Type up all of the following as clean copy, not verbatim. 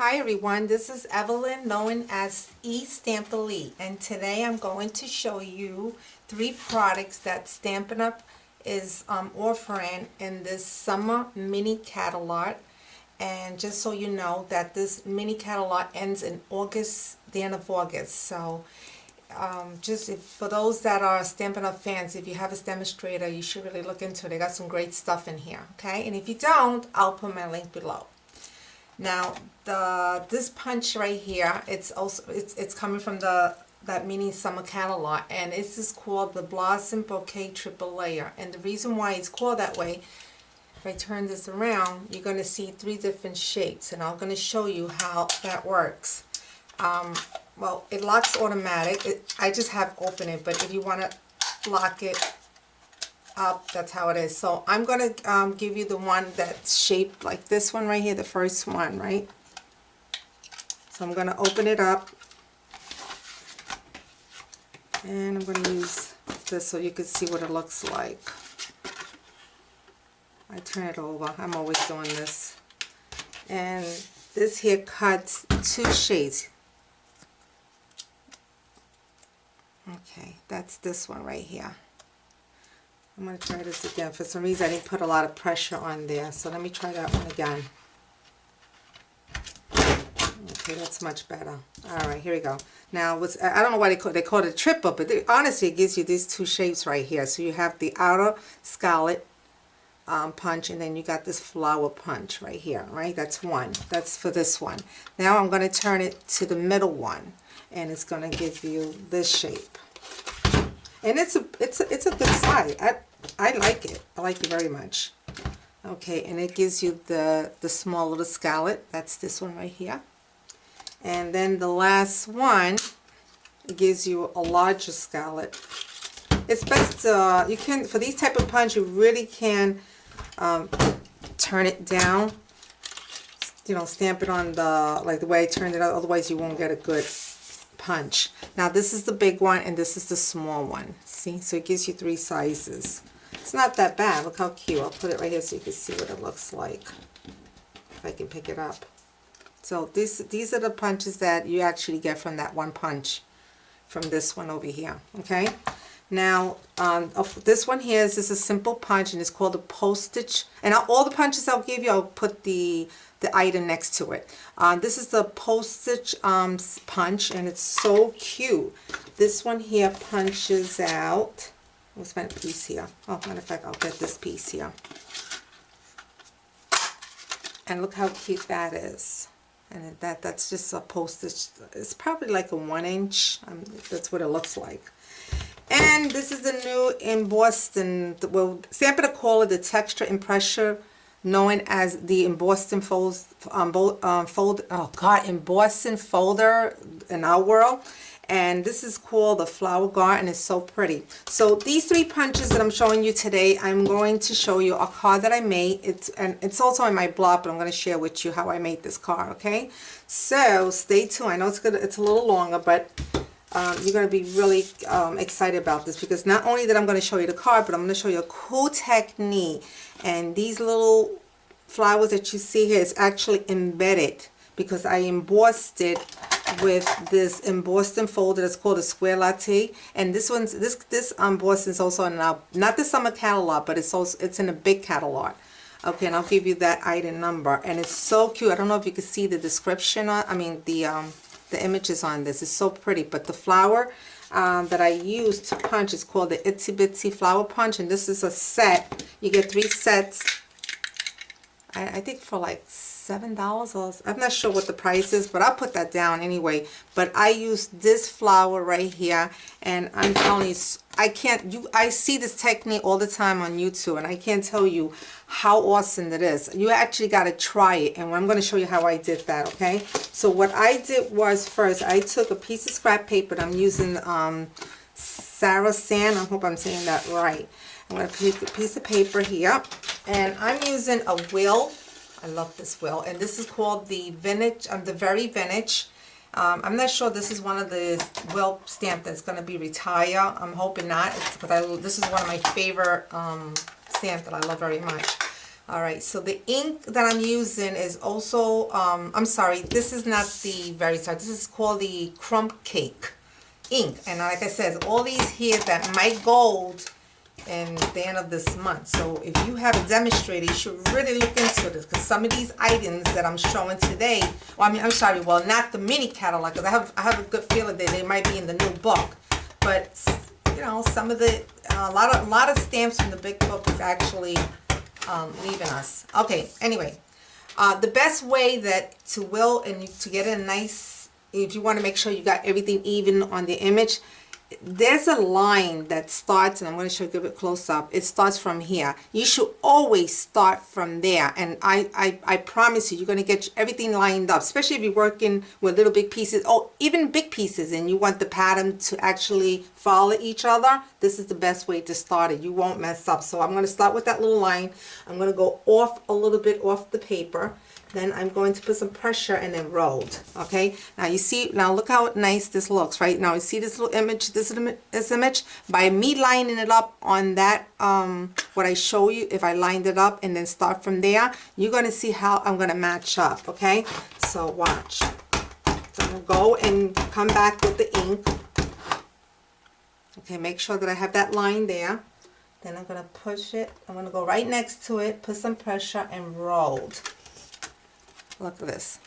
Hi everyone, this is Evelyn, known as Stamp Elite, and today I'm going to show you 3 products that Stampin' Up! Is offering in this summer mini catalog. And just so you know that this mini catalog ends in August, the end of August. So for those that are Stampin' Up! Fans, if you have a demonstrator, you should really look into it. They got some great stuff in here, okay? And if you don't, I'll put my link below. Now, this punch right here, it's coming from that mini summer catalog, and this is called the Blossom Bouquet Triple Layer. And the reason why it's called that way, if I turn this around, you're going to see 3 different shapes, and I'm going to show you how that works. Well, it locks automatic. I just have opened it, but if you want to lock it up, that's how it is. So I'm going to give you the one that's shaped like this one right here, the first one, right? So I'm going to open it up, and I'm going to use this so you can see what it looks like. I turn it over. I'm always doing this. And this here cuts 2 shades. Okay, that's this one right here. I'm going to try this again. For some reason I didn't put a lot of pressure on there, so let me try that one again. Okay, that's much better. Alright, here we go. Now, I don't know why they call it a triple, but honestly it gives you these 2 shapes right here. So you have the outer scallop punch, and then you got this flower punch right here, right? That's one. That's for this one. Now I'm going to turn it to the middle one, and it's going to give you this shape. And it's a good size. I like it. I like it very much. Okay, and it gives you the small little scallop. That's this one right here. And then the last one, it gives you a larger scallop. It's best you can, for these type of punch, you really can turn it down. You know, stamp it on the way I turned it out. Otherwise, you won't get a good punch. Now this is the big one, and this is the small one. See, so it gives you 3 sizes. It's not that bad. Look how cute. I'll put it right here so you can see what it looks like, if I can pick it up. So these are the punches that you actually get from that one punch, from this one over here. Okay. Now this one here is just a simple punch, and it's called a postage. And all the punches I'll give you, I'll put the item next to it. This is the postage punch, and it's so cute. This one here punches out. What's my piece here? Oh, matter of fact, I'll get this piece here. And look how cute that is. And that's just a postage. It's probably like a 1-inch. That's what it looks like. And this is the new embossing. Well, Stampin' Up! Call it the texture impression, known as the embossing embossing folder in our world. And this is called the Flower Garden. It's so pretty. So these 3 punches that I'm showing you today, I'm going to show you a card that I made. It's also on my blog, but I'm going to share with you how I made this card. Okay, so stay tuned. I know it's a little longer, but you're going to be really excited about this, because not only that I'm going to show you the card, but I'm going to show you a cool technique. And these little flowers that you see here is actually embedded, because I embossed it with this embossing folder that's called a square latte. And this embossing is also in not the summer catalog, but it's in a big catalog. Okay, and I'll give you that item number. And it's so cute. I don't know if you can see the description the images on this. Is so pretty. But the flower that I used to punch is called the Itsy Bitsy Flower Punch, and this is a set. You get 3 sets. I think for like $7, or I'm not sure what the price is, but I'll put that down anyway. But I used this flower right here, and I'm telling you, I see this technique all the time on YouTube, and I can't tell you how awesome it is. You actually got to try it, and I'm going to show you how I did that. Okay, so what I did was, first I took a piece of scrap paper. I'm using Sarah Sand. I hope I'm saying that right. I'm going to pick a piece of paper here, and I'm using a wheel. I love this wheel, and this is called the vintage, the very vintage. I'm not sure this is one of the wheel stamp that's going to be retired. I'm hoping not, because this is one of my favorite stamps that I love very much. All right, so the ink that I'm using is also, I'm sorry, this is not the very start. This is called the Crumb Cake ink. And like I said, all these here that might gold in the end of this month. So if you have a demonstrator, you should really look into this, because some of these items that I'm showing today, well, I mean, I'm sorry, well, not the mini catalog, because I have a good feeling that they might be in the new book. But, you know, some of the, a lot of stamps from the big book is actually leaving us. Okay, anyway, the best way that to get a nice, if you want to make sure you got everything even on the image, there's a line that starts, and I'm going to show you a bit close up. It starts from here. You should always start from there, and I promise you, you're going to get everything lined up, especially if you're working with little big pieces, or even big pieces, and you want the pattern to actually follow each other. This is the best way to start it. You won't mess up. So I'm going to start with that little line. I'm going to go off a little bit off the paper. Then I'm going to put some pressure and then rolled. Okay, now you see, now look how nice this looks. Right now you see this little image, this image, by me lining it up on that what I show you. If I lined it up and then start from there, you're going to see how I'm going to match up. Okay, so watch. So I'm going to go and come back with the ink. Okay, make sure that I have that line there. Then I'm going to push it. I'm going to go right next to it, put some pressure, and rolled. Look at this.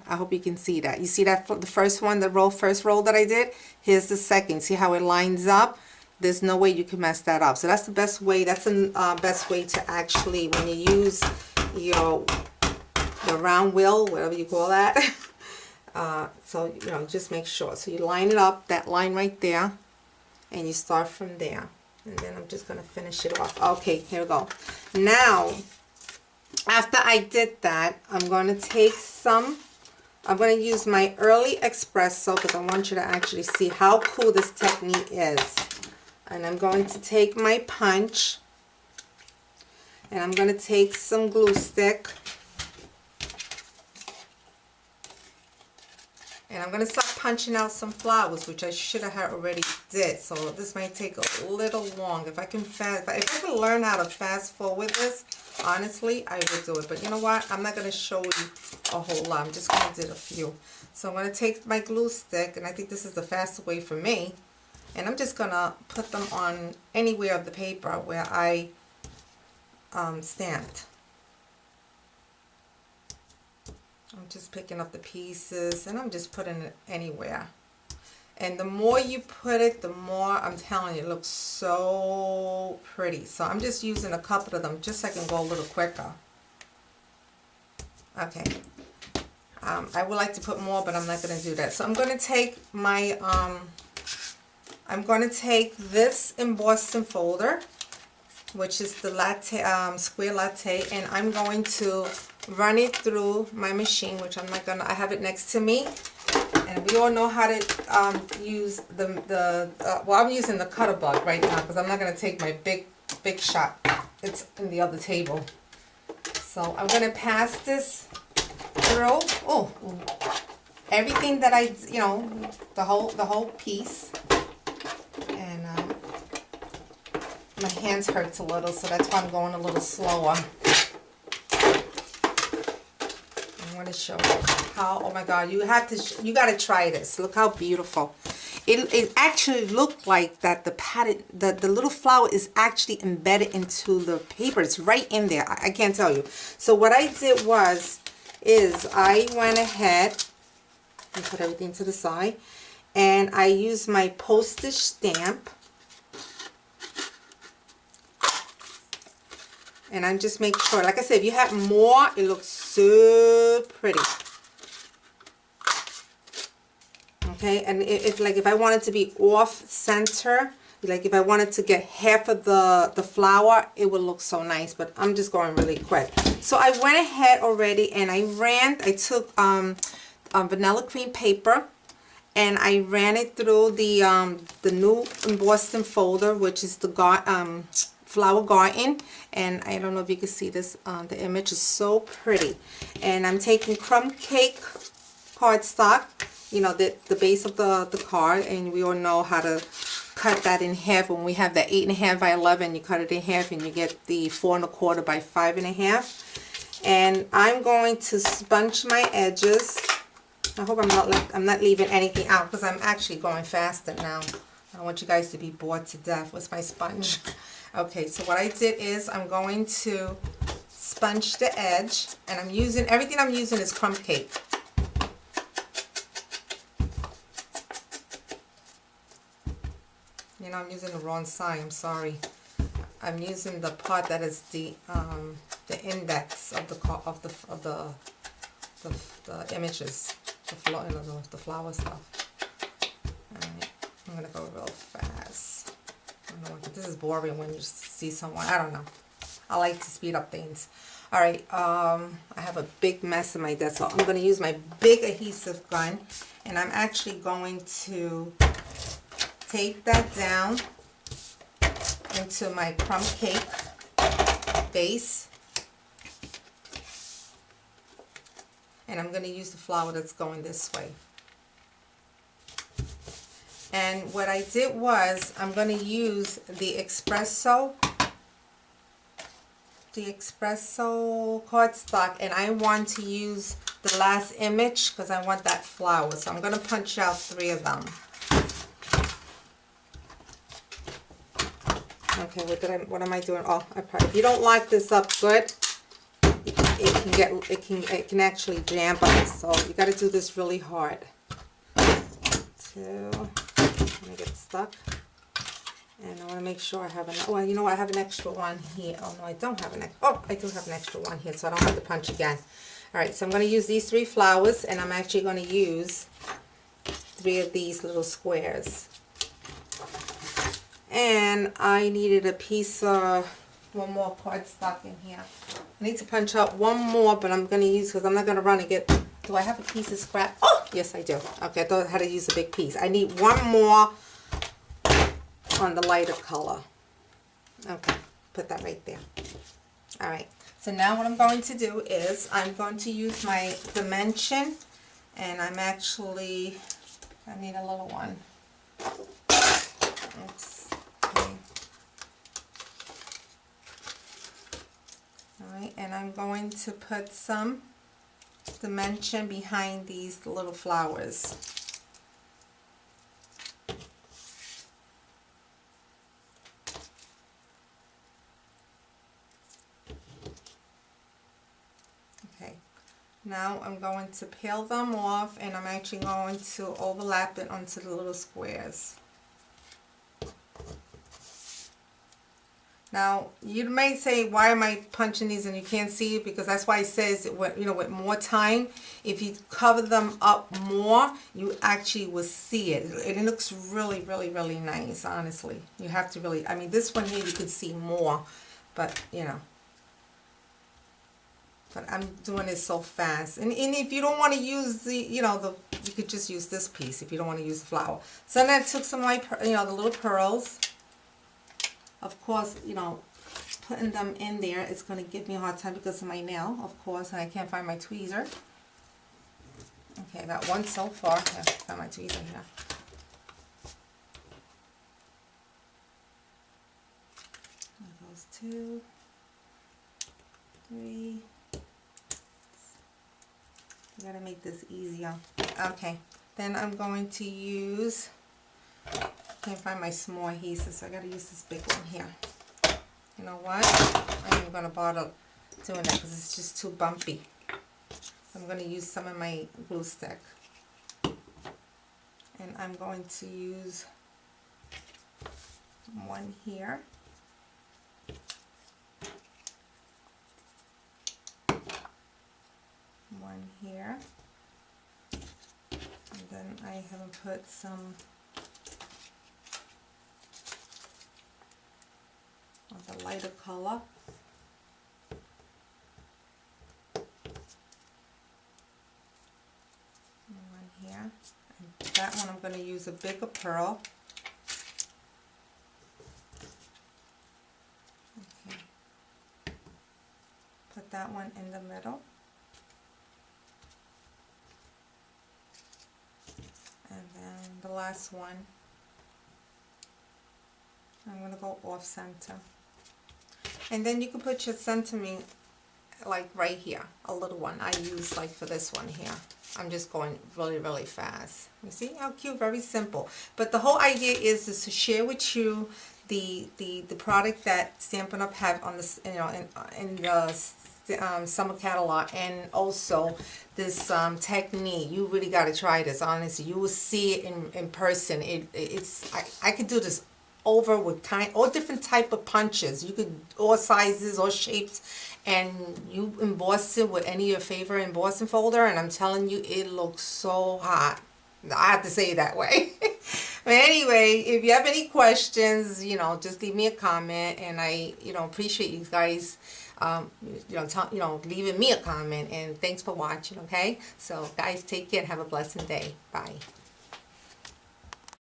I hope you can see that. You see that the first one, the first roll that I did? Here's the second. See how it lines up? There's no way you can mess that up. So that's the best way. That's the best way to actually, when you use the round wheel, whatever you call that. So, you know, just make sure. So you line it up, that line right there, and you start from there. And then I'm just going to finish it off. Okay, here we go. Now, after I did that, I'm going to take I'm going to use my early espresso, because I want you to actually see how cool this technique is. And I'm going to take my punch, and I'm going to take some glue stick, and I'm going to start punching out some flowers, which I should have already did. So this might take a little long. If I can learn how to fast forward this, honestly, I would do it. But you know what? I'm not going to show you a whole lot. I'm just going to do a few. So I'm going to take my glue stick, and I think this is the fastest way for me. And I'm just going to put them on anywhere of the paper where I stamped. I'm just picking up the pieces, and I'm just putting it anywhere. And the more you put it, the more, I'm telling you, it looks so pretty. So I'm just using a couple of them just so I can go a little quicker. Okay. I would like to put more, but I'm not going to do that. So I'm going to take my, I'm going to take this embossing folder, which is the latte, square latte, and I'm going to run it through my machine, which I'm not gonna, I have it next to me, and we all know how to use well, I'm using the cutter bug right now, because I'm not gonna take my big shot. It's in the other table. So I'm gonna pass this through. Oh, everything that I, you know, the whole piece, and my hands hurts a little, so that's why I'm going a little slower. I'm going to show you how, oh my God, you got to try this. Look how beautiful. It actually looked like that the pattern, the little flower is actually embedded into the paper. It's right in there. I can't tell you. So what I did is I went ahead and put everything to the side, and I used my postage stamp. And I just make sure, like I said, if you have more, it looks so pretty. Okay, and if like if I wanted to be off center, like if I wanted to get half of the flower, it would look so nice. But I'm just going really quick. So I went ahead already, and I took vanilla cream paper, and I ran it through the new embossing folder, which is the Flower Garden, and I don't know if you can see this, the image is so pretty. And I'm taking crumb cake cardstock, you know, the base of the card, and we all know how to cut that in half. When we have the 8.5 by 11, you cut it in half and you get the 4.25 by 5.5. And I'm going to sponge my edges. I hope I'm not leaving anything out because I'm actually going faster now. I don't want you guys to be bored to death with my sponge. Okay, so what I did is I'm going to sponge the edge, and everything I'm using is crumb cake. You know, I'm using the wrong side, I'm sorry. I'm using the part that is the index of the images, the flower stuff. Alright, I'm gonna go real fast. I don't know, this is boring when you see someone, I don't know. I like to speed up things. Alright, I have a big mess in my desk, so I'm going to use my big adhesive gun, and I'm actually going to tape that down into my crumb cake base. And I'm going to use the flower that's going this way. And what I did was, I'm going to use the espresso cardstock, and I want to use the last image because I want that flower. So I'm going to punch out 3 of them. Okay, what am I doing? Oh, if you don't lock this up good, it can actually jam up. So you got to do this really hard. 2. Let me get stuck. And I want to make sure I have enough. Well, you know what? I have an extra one here. Oh, no, I don't have an extra. Oh, I do have an extra one here, so I don't have to punch again. All right, so I'm going to use these 3 flowers, and I'm actually going to use 3 of these little squares. And I needed a piece of one more cardstock in here. I need to punch out one more, but I'm going to use, because I'm not going to run and get. Do I have a piece of scrap? Oh, yes, I do. Okay, I thought I had to use a big piece. I need one more on the lighter color. Okay, put that right there. All right, so now what I'm going to do is I'm going to use my dimension, and I need a little one. Oops. Okay. All right, and I'm going to put some dimension behind these little flowers. Now I'm going to peel them off, and I'm actually going to overlap it onto the little squares. Now you may say, why am I punching these and you can't see it? Because that's why it says, with more time, if you cover them up more, you actually will see it. It looks really, really, really nice, honestly. You have to really, I mean, this one here you could see more, but But I'm doing it so fast. And if you don't want to use you could just use this piece if you don't want to use the flower. So then I took some of my, the little pearls. Of course, putting them in there is going to give me a hard time because of my nail, of course, and I can't find my tweezer. Okay, I got one so far. Yeah, I found my tweezer here. There goes 2, 3. I gotta make this easier. Okay, then I'm going to use, can't find my small adhesive, so I gotta use this big one here. You know what? I ain't even gonna bother doing that because it's just too bumpy. So I'm gonna use some of my glue stick. And I'm going to use one here. One here, and then I haven't put some of the lighter color. And one here, and that one I'm going to use a bigger pearl. Okay. Put that one in the middle. And then the last one I'm going to go off center. And then you can put your centering like right here, a little one. I use like for this one here. I'm just going really, really fast. You see how cute? Very simple. But the whole idea is to share with you the product that Stampin' Up! Have on this, you know, in the summer catalog, and also this technique. You really got to try this. Honestly, you will see it in person. It's I could do this over with all different type of punches. You could all sizes, all shapes, and you emboss it with any of your favorite embossing folder, and I'm telling you, it looks so hot. I have to say it that way. But anyway, if you have any questions, you know, just leave me a comment, and I, you know, appreciate you guys, leaving me a comment, and thanks for watching. Okay, so guys, take care and have a blessed day. Bye.